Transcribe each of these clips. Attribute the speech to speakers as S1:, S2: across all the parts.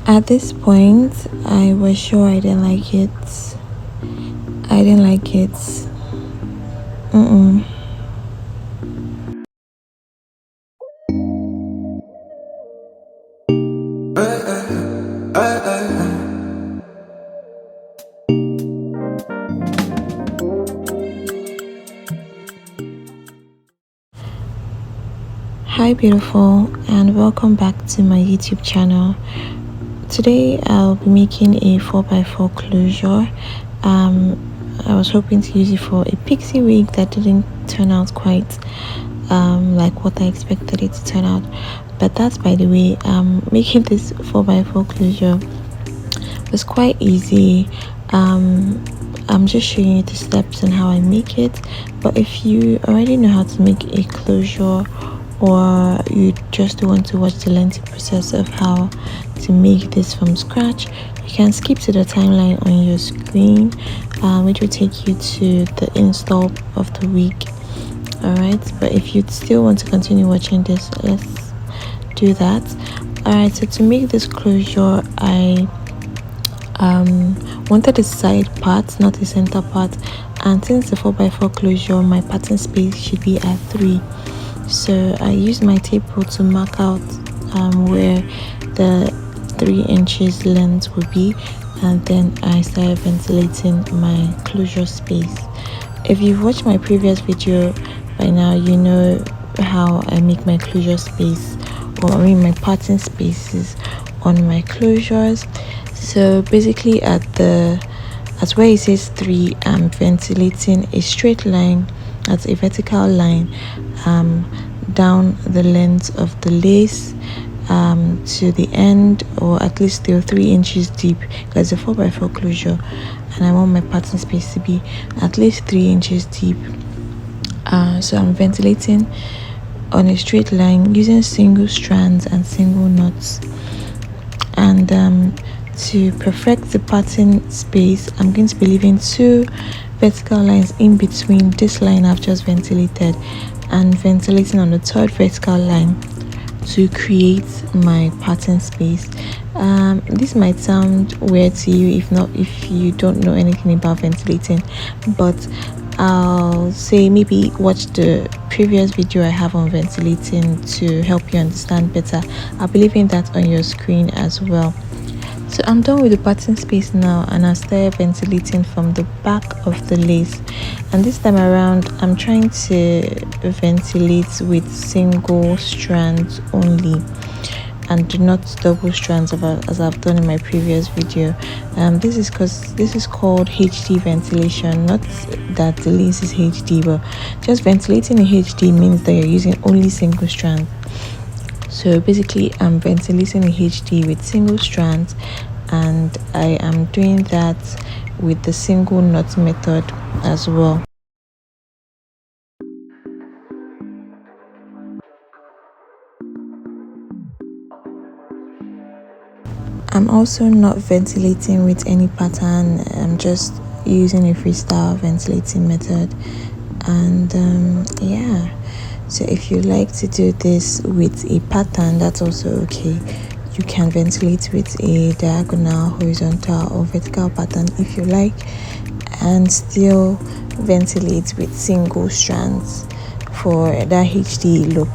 S1: At this point, I was sure I didn't like it. I didn't like it. Mm-mm. Hi, beautiful, and welcome back to my YouTube channel. Today, I'll be making a 4x4 closure. I was hoping to use it for a pixie wig that didn't turn out quite like what I expected it to turn out. But that's by the way. Making this 4x4 closure was quite easy. I'm just showing you the steps and how I make it. But if you already know how to make a closure, or you just want to watch the lengthy process of how to make this from scratch, you can skip to the timeline on your screen, which will take you to the install of the wig. Alright, but if you still want to continue watching this, let's do that. Alright, so to make this closure, I wanted a side part, not a center part, and since the 4x4 closure, my pattern space should be at 3. So I used my tape rule to mark out where the 3 inches length would be, and then I started ventilating my closure space. If you've watched my previous video by now, you know how I make my closure space, or I mean my pattern spaces on my closures. So basically at where it says 3, I'm ventilating a straight line, that's a vertical line, down the length of the lace to the end, or at least still 3 inches deep, because it's a 4x4 closure and I want my pattern space to be at least 3 inches deep. So I'm ventilating on a straight line using single strands and single knots. And to perfect the pattern space, I'm going to be leaving 2 vertical lines in between this line I've just ventilated, and ventilating on the 3rd vertical line to create my pattern space. This might sound weird to you if you don't know anything about ventilating, but I'll say maybe watch the previous video I have on ventilating to help you understand better. I'll be leaving that on your screen as well. So I'm done with the pattern space now, and I started ventilating from the back of the lace. And this time around, I'm trying to ventilate with single strands only, and not double strands as I've done in my previous video. This is because this is called HD ventilation, not that the lace is HD, but just ventilating in HD means that you're using only single strands. So basically I'm ventilating in HD with single strands, and I am doing that with the single knot method as well. I'm also not ventilating with any pattern. I'm just using a freestyle ventilating method. And yeah, so if you like to do this with a pattern, that's also okay. You can ventilate with a diagonal, horizontal, or vertical pattern if you like, and still ventilate with single strands for that HD look.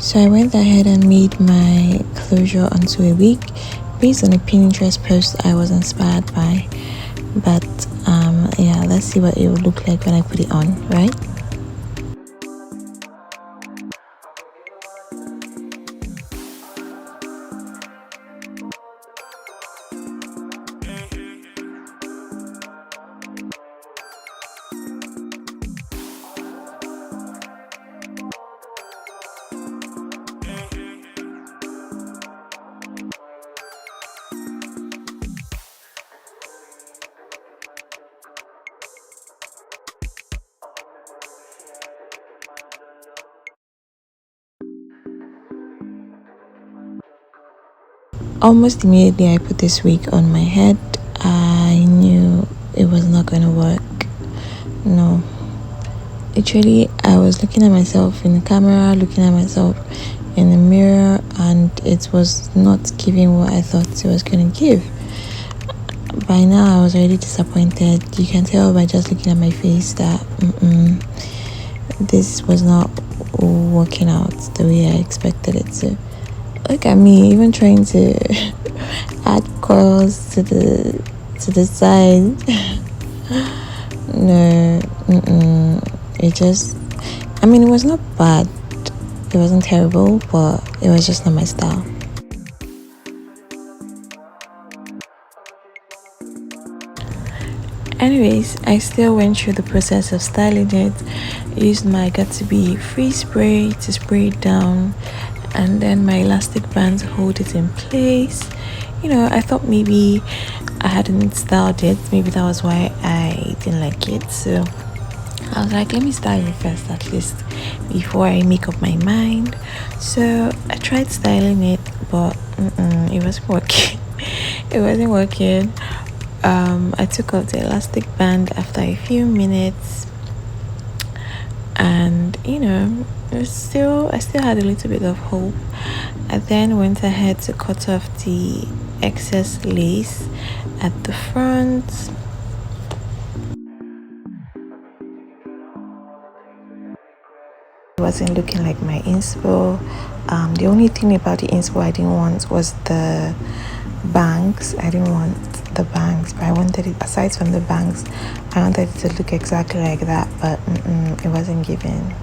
S1: So I went ahead and made my closure onto a wig based on a Pinterest post I was inspired by. But yeah, let's see what it will look like when I put it on, right? Almost immediately I put this wig on my head, I knew it was not going to work. No. Literally, I was looking at myself in the camera, looking at myself in the mirror, and it was not giving what I thought it was going to give. By now, I was already disappointed. You can tell by just looking at my face that this was not working out the way I expected it to. Look at me, even trying to add curls to the side. No, it just, I mean, it was not bad. It wasn't terrible, but it was just not my style. Anyways, I still went through the process of styling it. Used my Got2b free spray to spray it down, and then my elastic band to hold it in place. You know, I thought maybe I hadn't styled it. Maybe that was why I didn't like it. So I was like, let me style it first at least before I make up my mind. So I tried styling it, but it wasn't working. It wasn't working. I took off the elastic band after a few minutes, and you know, I still had a little bit of hope. I then went ahead to cut off the excess lace at the front. It wasn't looking like my inspo. The only thing about the inspo I didn't want was the bangs. I didn't want the bangs, but I wanted it, aside from the bangs, I wanted it to look exactly like that, but it wasn't giving.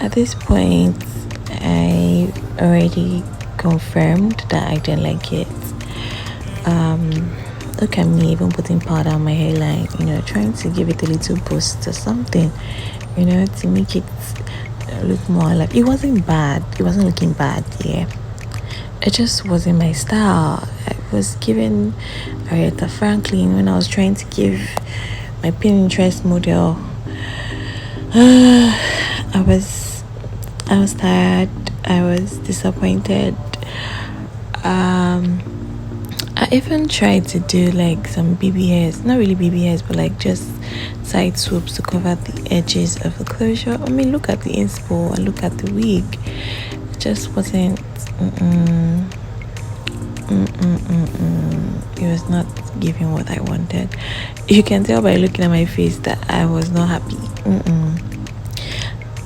S1: At this point, I already confirmed that I didn't like it. Look at me, even putting powder on my hairline, you know, trying to give it a little boost or something, you know, to make it look more like, it wasn't bad. It wasn't looking bad, yeah. It just wasn't my style. I was giving Aretha Franklin when I was trying to give my Pinterest model. I was tired. I was disappointed. I even tried to do like some baby hairs, not really baby hairs, but like just side swoops to cover the edges of the closure. I mean, look at the inspo and look at the wig. It just wasn't. It was not giving what I wanted. You can tell by looking at my face that I was not happy.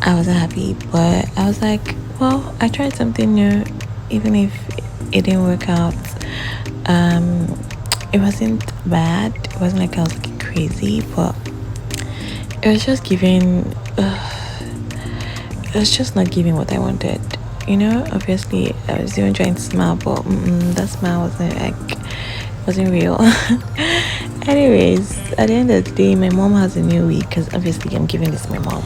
S1: I wasn't happy, but I was like, well, I tried something new, even if it didn't work out. It wasn't bad. It wasn't like I was looking crazy, but it was just giving. It was just not giving what I wanted. You know, obviously I was even trying to smile, but that smile wasn't real. Anyways, at the end of the day, my mom has a new wig because obviously I'm giving this to my mom.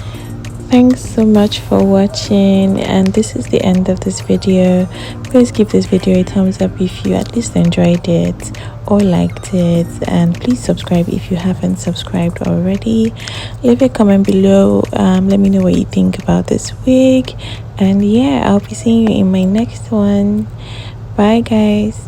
S1: Thanks so much for watching, and this is the end of this video. Please give this video a thumbs up if you at least enjoyed it or liked it, and please subscribe if you haven't subscribed already. Leave a comment below. Let me know what you think about this wig, and yeah, I'll be seeing you in my next one. Bye guys.